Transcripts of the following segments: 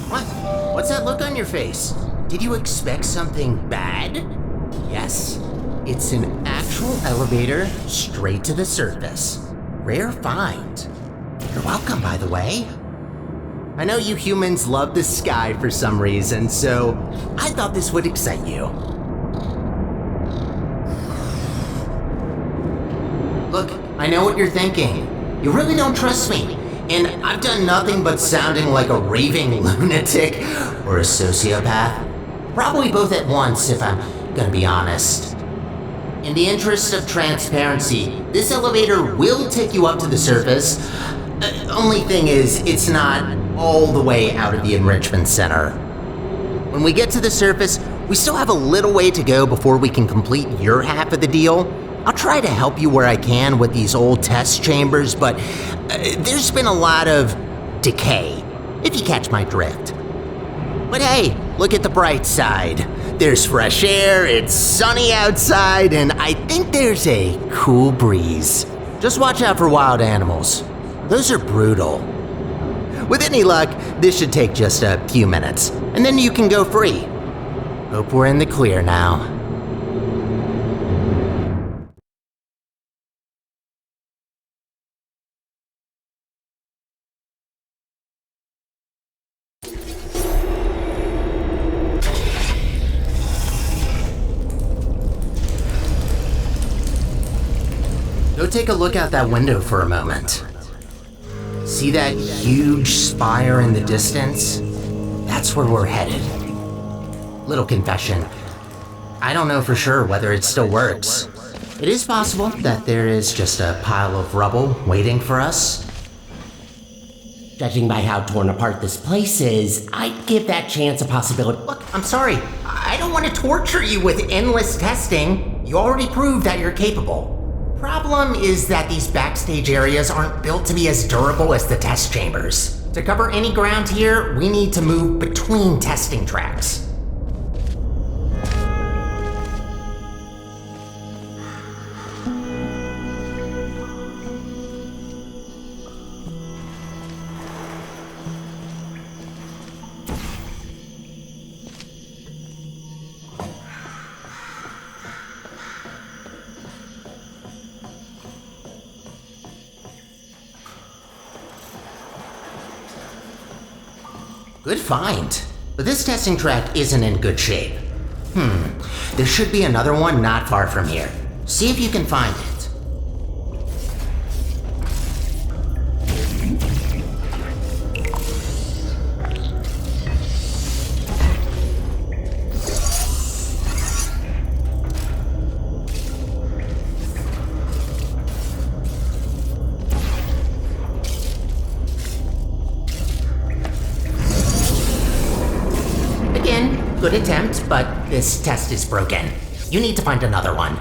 What? What's that look on your face? Did you expect something bad? Yes, it's an actual elevator straight to the surface. Rare find. You're welcome, by the way. I know you humans love the sky for some reason, so I thought this would excite you. Look, I know what you're thinking. You really don't trust me, and I've done nothing but sounding like a raving lunatic or a sociopath. Probably both at once, if I'm gonna be honest. In the interest of transparency, this elevator will take you up to the surface. Only thing is, it's not all the way out of the enrichment center. When we get to the surface, we still have a little way to go before we can complete your half of the deal. I'll try to help you where I can with these old test chambers, but there's been a lot of decay, if you catch my drift. But hey, look at the bright side. There's fresh air, it's sunny outside, and I think there's a cool breeze. Just watch out for wild animals. Those are brutal. With any luck, this should take just a few minutes, and then you can go free. Hope we're in the clear now. Go take a look out that window for a moment. See that huge spire in the distance? That's where we're headed. Little confession. I don't know for sure whether it still works. It is possible that there is just a pile of rubble waiting for us. Judging by how torn apart this place is, I'd give that chance a possibility. Look, I'm sorry. I don't want to torture you with endless testing. You already proved that you're capable. Problem is that these backstage areas aren't built to be as durable as the test chambers. To cover any ground here, we need to move between testing tracks. Good find. But this testing track isn't in good shape. There should be another one not far from here. See if you can find it. Good attempt, but this test is broken. You need to find another one.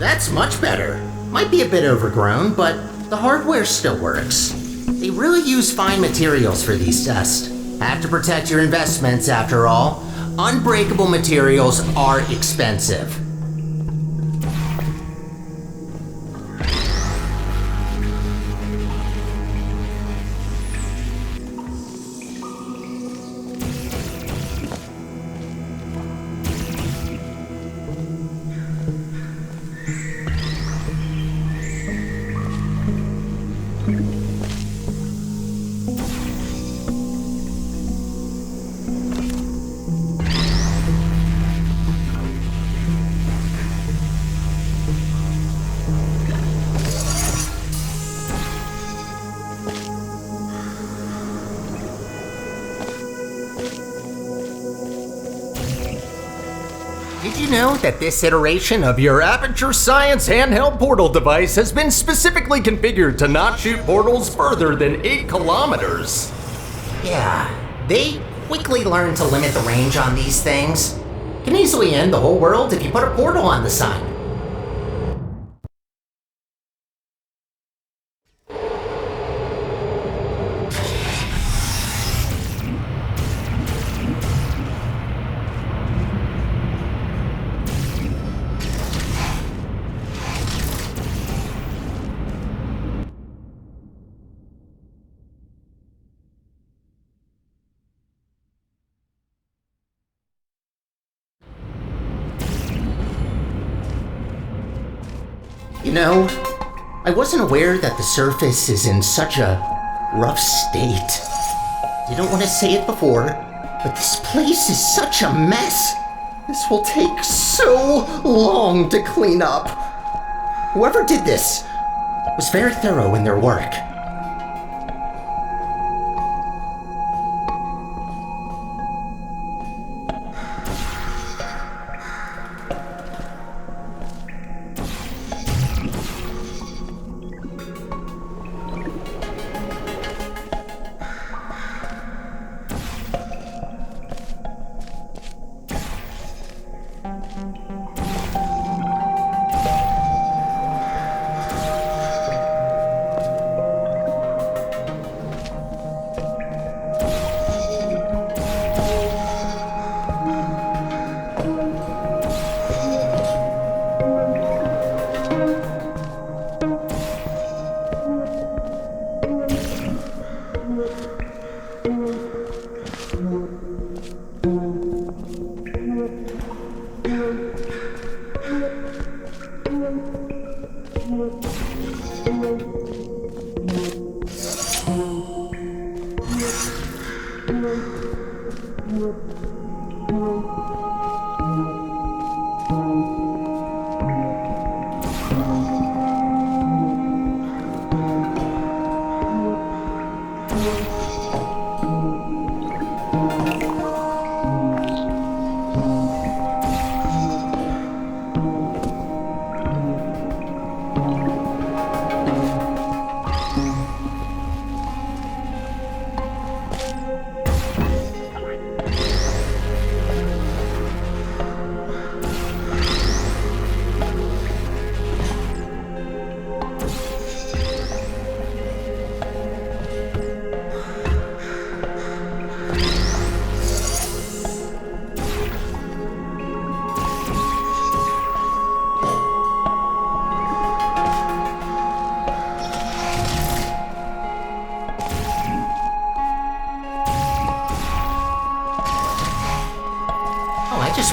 That's much better. Might be a bit overgrown, but the hardware still works. They really use fine materials for these tests. Have to protect your investments after all. Unbreakable materials are expensive. Did you know that this iteration of your Aperture Science handheld portal device has been specifically configured to not shoot portals further than 8 kilometers? Yeah, they quickly learn to limit the range on these things. Can easily end the whole world if you put a portal on the sun. You know, I wasn't aware that the surface is in such a rough state. Didn't want to say it before, but this place is such a mess. This will take so long to clean up. Whoever did this was very thorough in their work.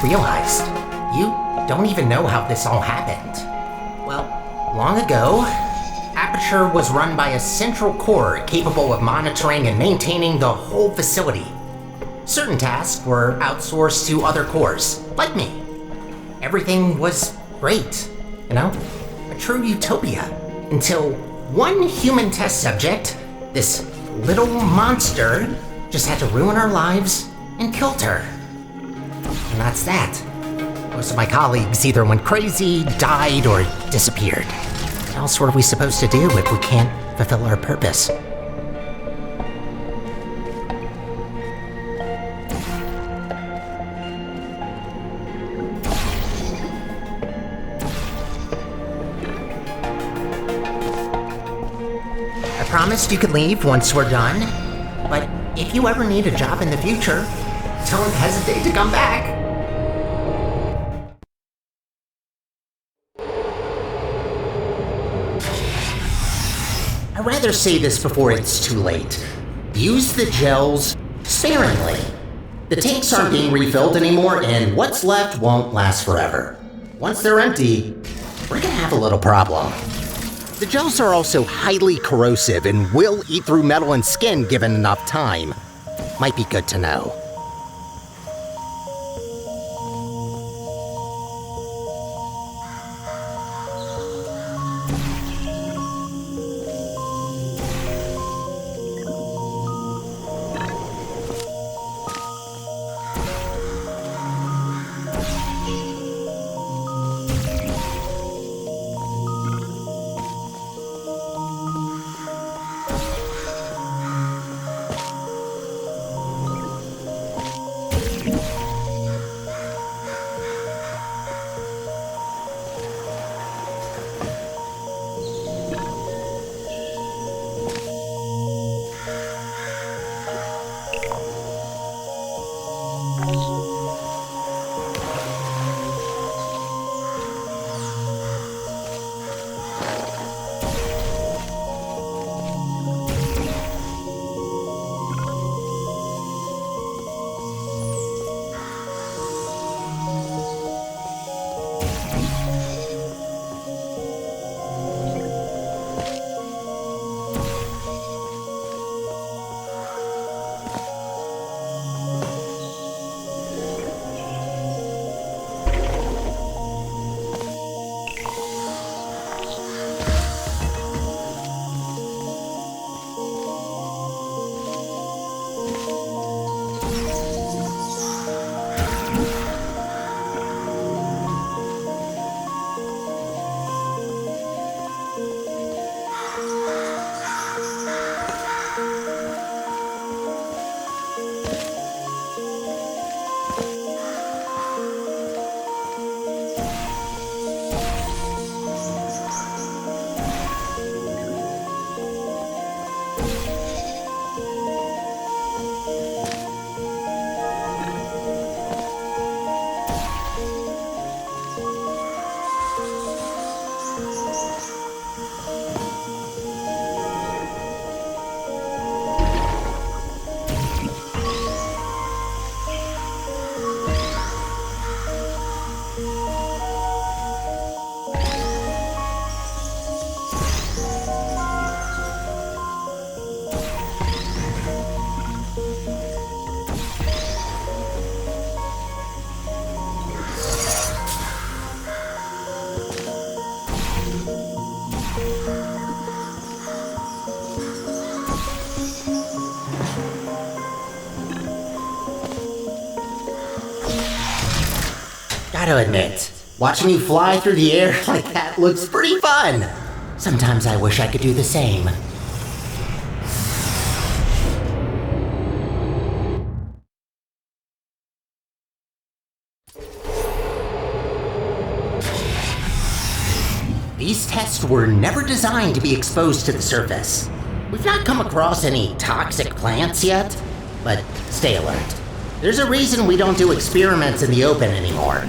Realized you don't even know how this all happened. Well, long ago, Aperture was run by a central core capable of monitoring and maintaining the whole facility. Certain tasks were outsourced to other cores, like me. Everything was great, you know? A true utopia. Until one human test subject, this little monster, just had to ruin our lives and killed her. And that's that. Most of my colleagues either went crazy, died, or disappeared. What else were we supposed to do if we can't fulfill our purpose? promised you could leave once we're done. But if you ever need a job in the future, don't hesitate to come back. I'd rather say this before it's too late. Use the gels sparingly. The tanks aren't being refilled anymore, and what's left won't last forever. Once they're empty, we're gonna have a little problem. The gels are also highly corrosive and will eat through metal and skin given enough time. Might be good to know. Gotta admit, watching you fly through the air like that looks pretty fun. Sometimes I wish I could do the same. These tests were never designed to be exposed to the surface. We've not come across any toxic plants yet, but stay alert. There's a reason we don't do experiments in the open anymore.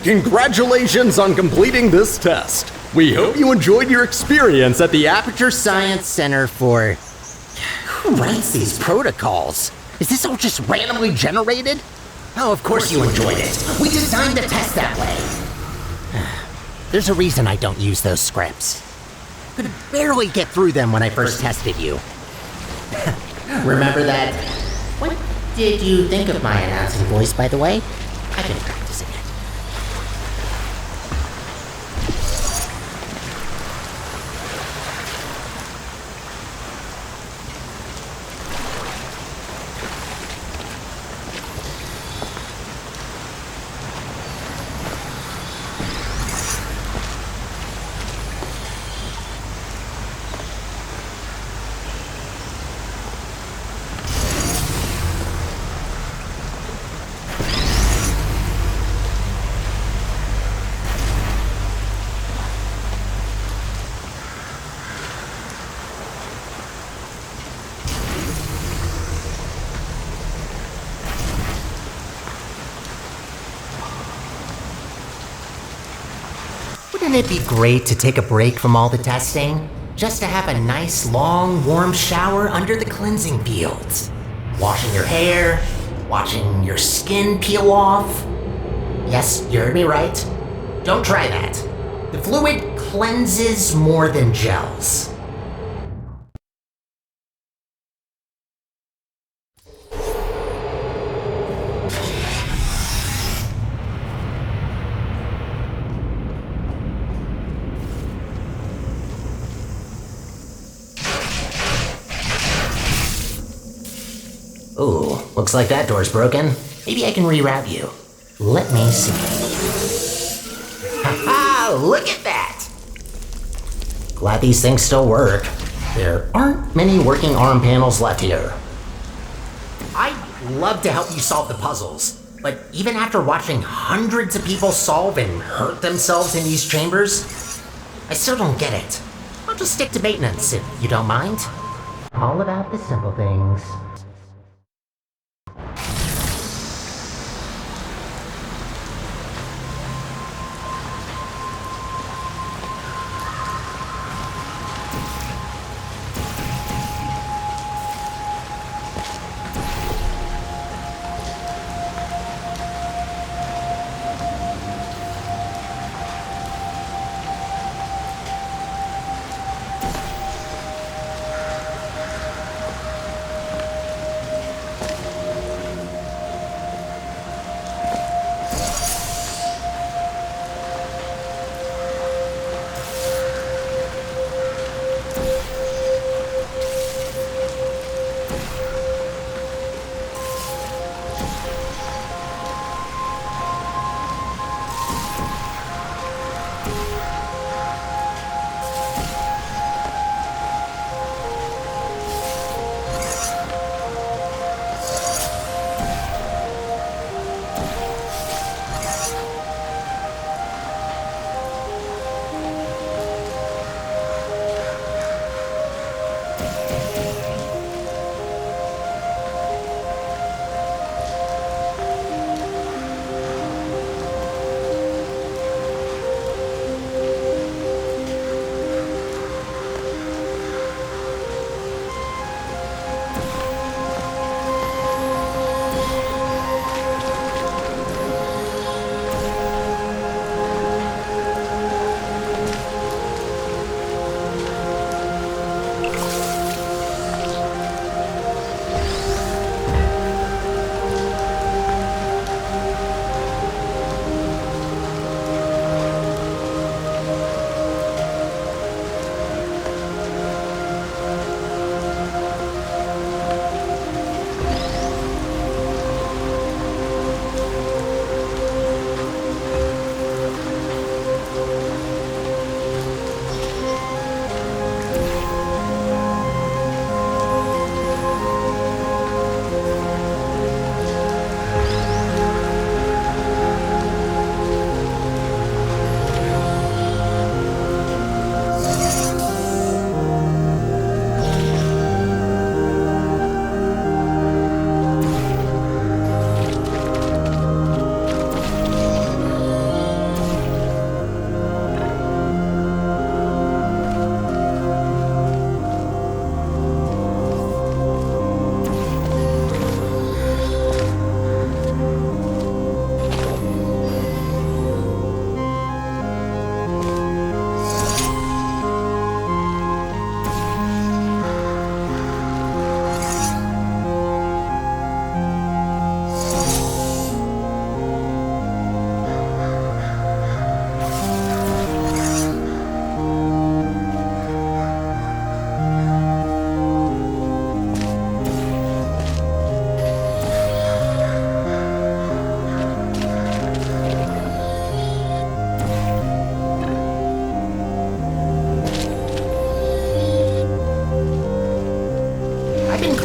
Congratulations on completing this test. We hope you enjoyed your experience at the Aperture Science Center for... Who writes these protocols? Is this all just randomly generated? Oh, of course you enjoyed it. We designed the test that way. There's a reason I don't use those scripts. Could barely get through them when I first tested you. Remember that? What did you think of my announcing voice, by the way? I've been practicing it. Wouldn't it be great to take a break from all the testing? Just to have a nice, long, warm shower under the cleansing fields. Washing your hair, watching your skin peel off. Yes, you heard me right. Don't try that. The fluid cleanses more than gels. Ooh, looks like that door's broken. Maybe I can reroute you. Let me see. Haha, look at that! Glad these things still work. There aren't many working arm panels left here. I'd love to help you solve the puzzles, but even after watching hundreds of people solve and hurt themselves in these chambers, I still don't get it. I'll just stick to maintenance if you don't mind. All about the simple things.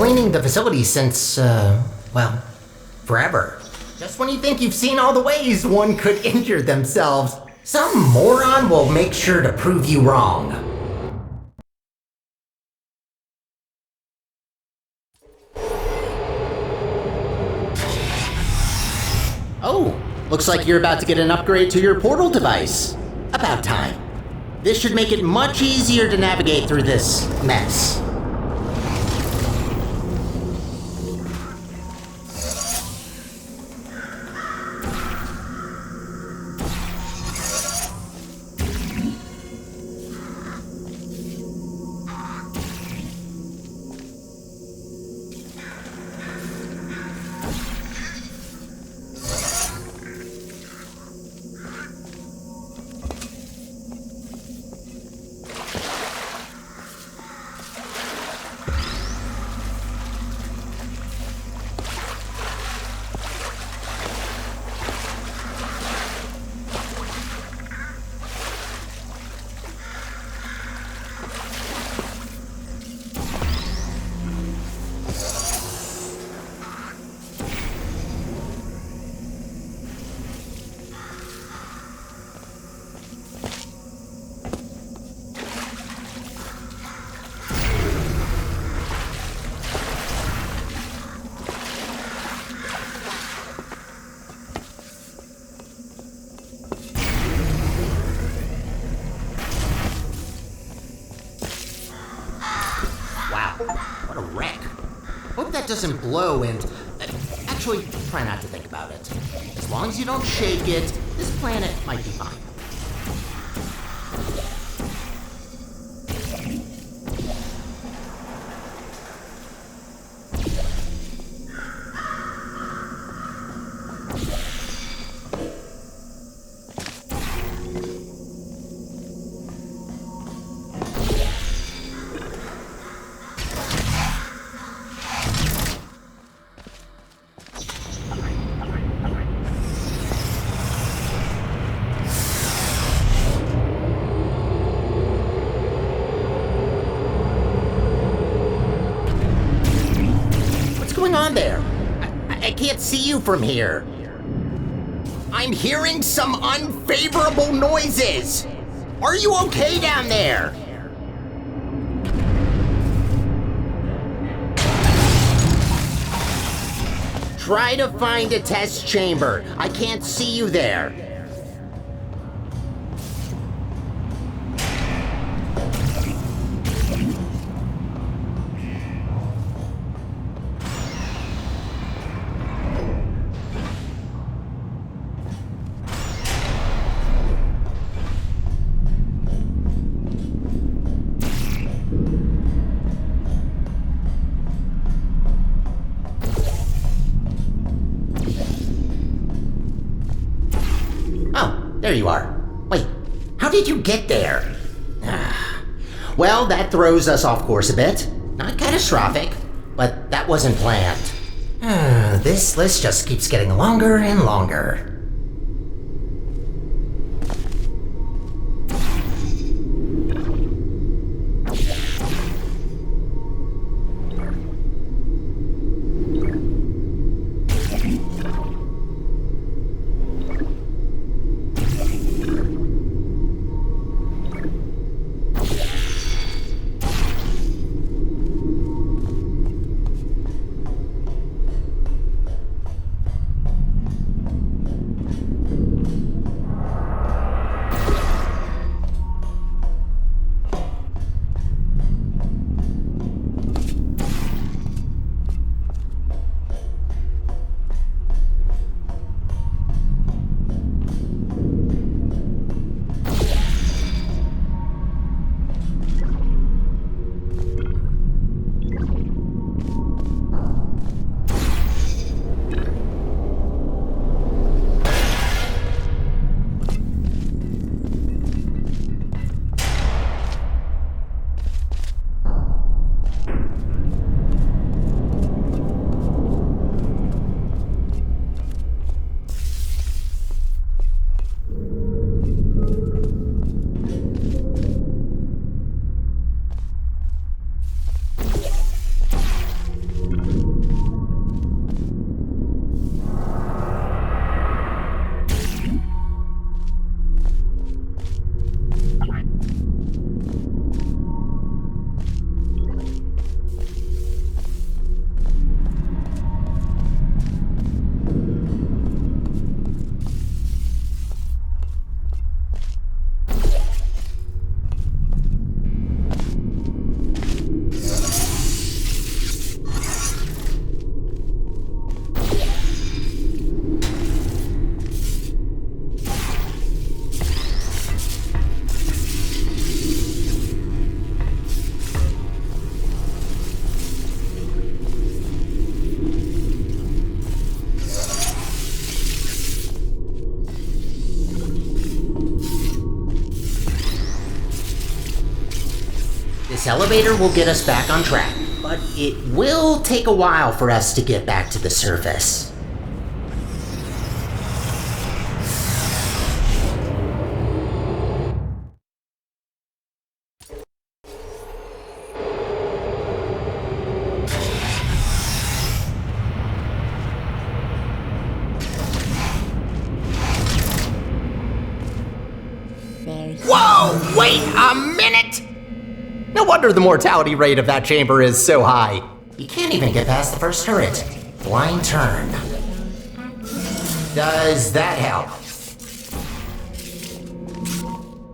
cleaning the facility since, well, forever. Just when you think you've seen all the ways one could injure themselves, some moron will make sure to prove you wrong. Oh, looks like you're about to get an upgrade to your portal device. About time. This should make it much easier to navigate through this mess. What a wreck. Hope that doesn't blow and... actually, try not to think about it. As long as you don't shake it, this planet might be fine. On there? I can't see you from here. I'm hearing some unfavorable noises. Are you okay down there? Try to find a test chamber. I can't see you there. There you are. Wait, how did you get there? Well, that throws us off course a bit. Not catastrophic, but that wasn't planned. This list just keeps getting longer and longer. This elevator will get us back on track, but it will take a while for us to get back to the surface. Whoa! Wait a minute! No wonder the mortality rate of that chamber is so high. You can't even get past the first turret. Blind turn. Does that help?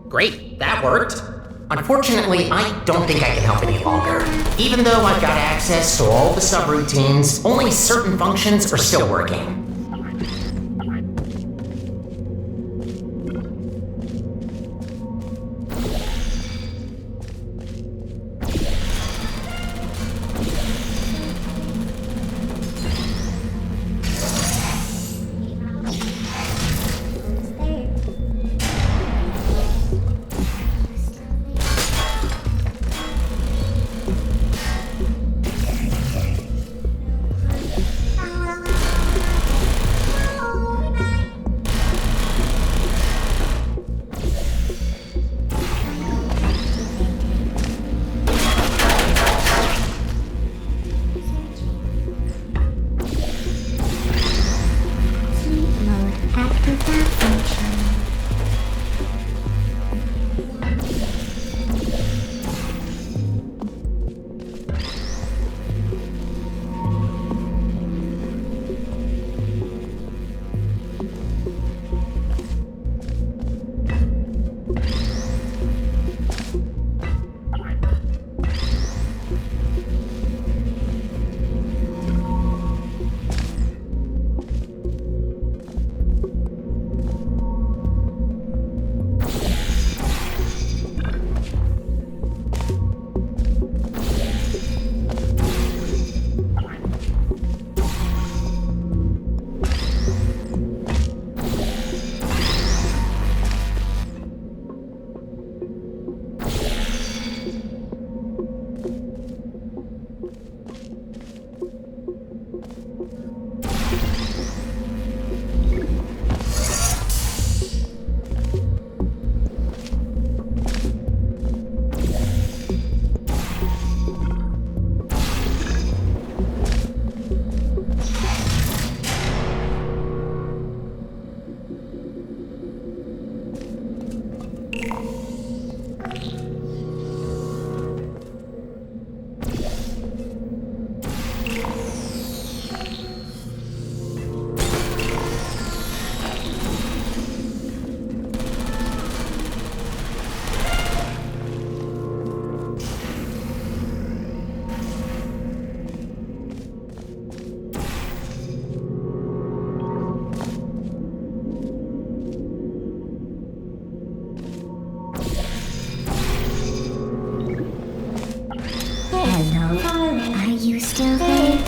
Great, that worked. Unfortunately, I don't think I can help any longer. Even though I've got access to all the subroutines, only certain functions are still working. Hello, are you still there?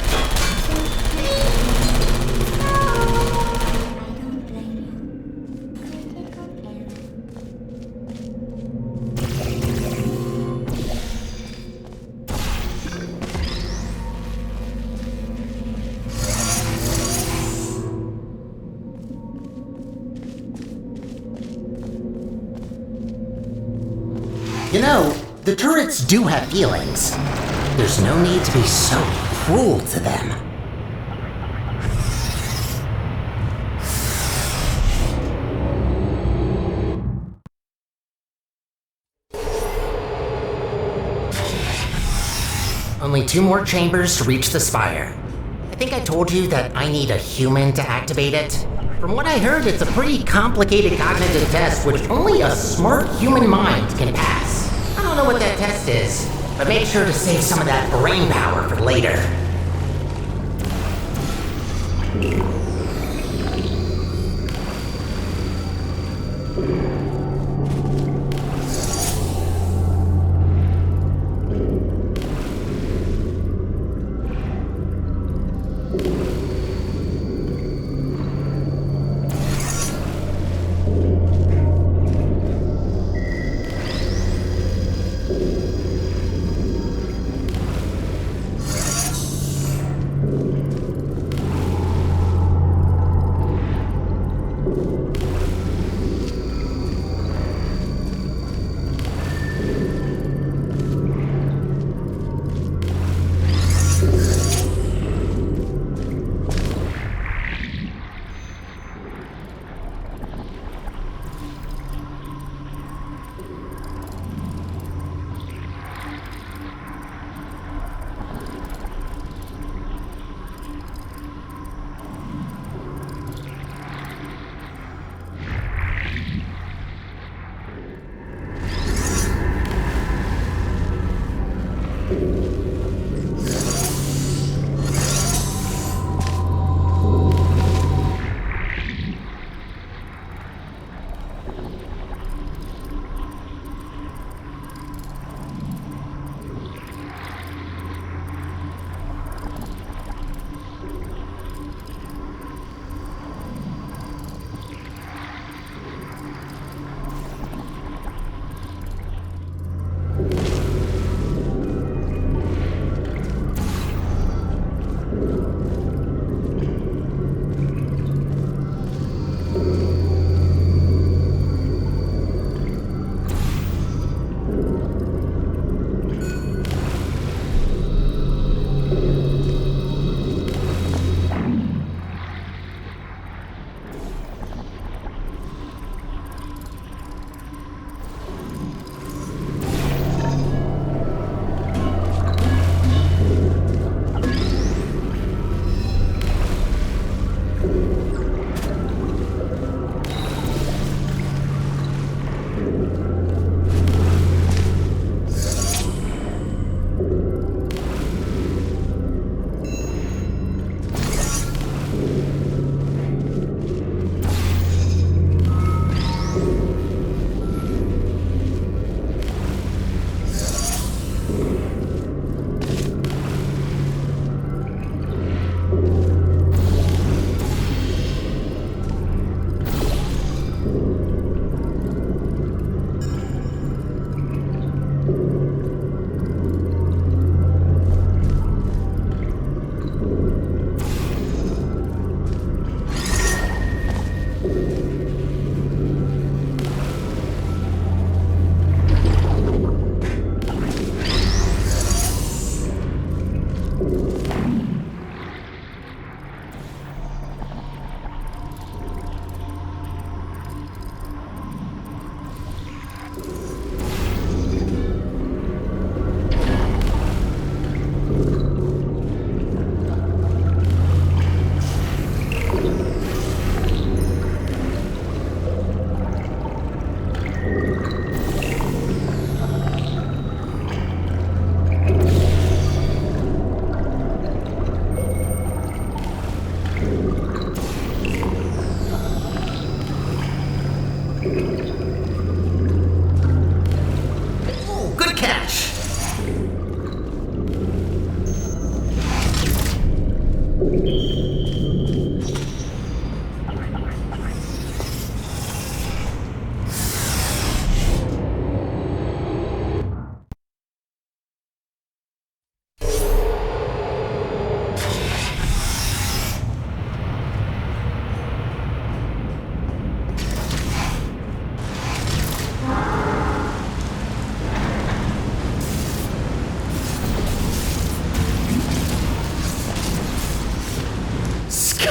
You know, the turrets do have feelings. There's no need to be so cruel to them. Only 2 more chambers to reach the spire. I think I told you that I need a human to activate it. From what I heard, it's a pretty complicated cognitive test which only a smart human mind can pass. I don't know what that test is, but make sure to save some of that brain power for later.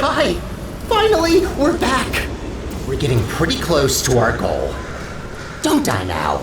Sky! Finally, we're back! We're getting pretty close to our goal. Don't die now.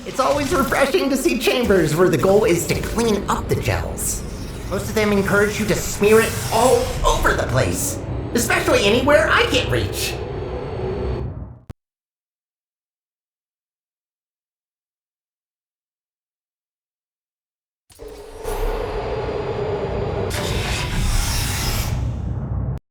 It's always refreshing to see chambers where the goal is to clean up the gels. Most of them encourage you to smear it all over the place, especially anywhere I can't reach.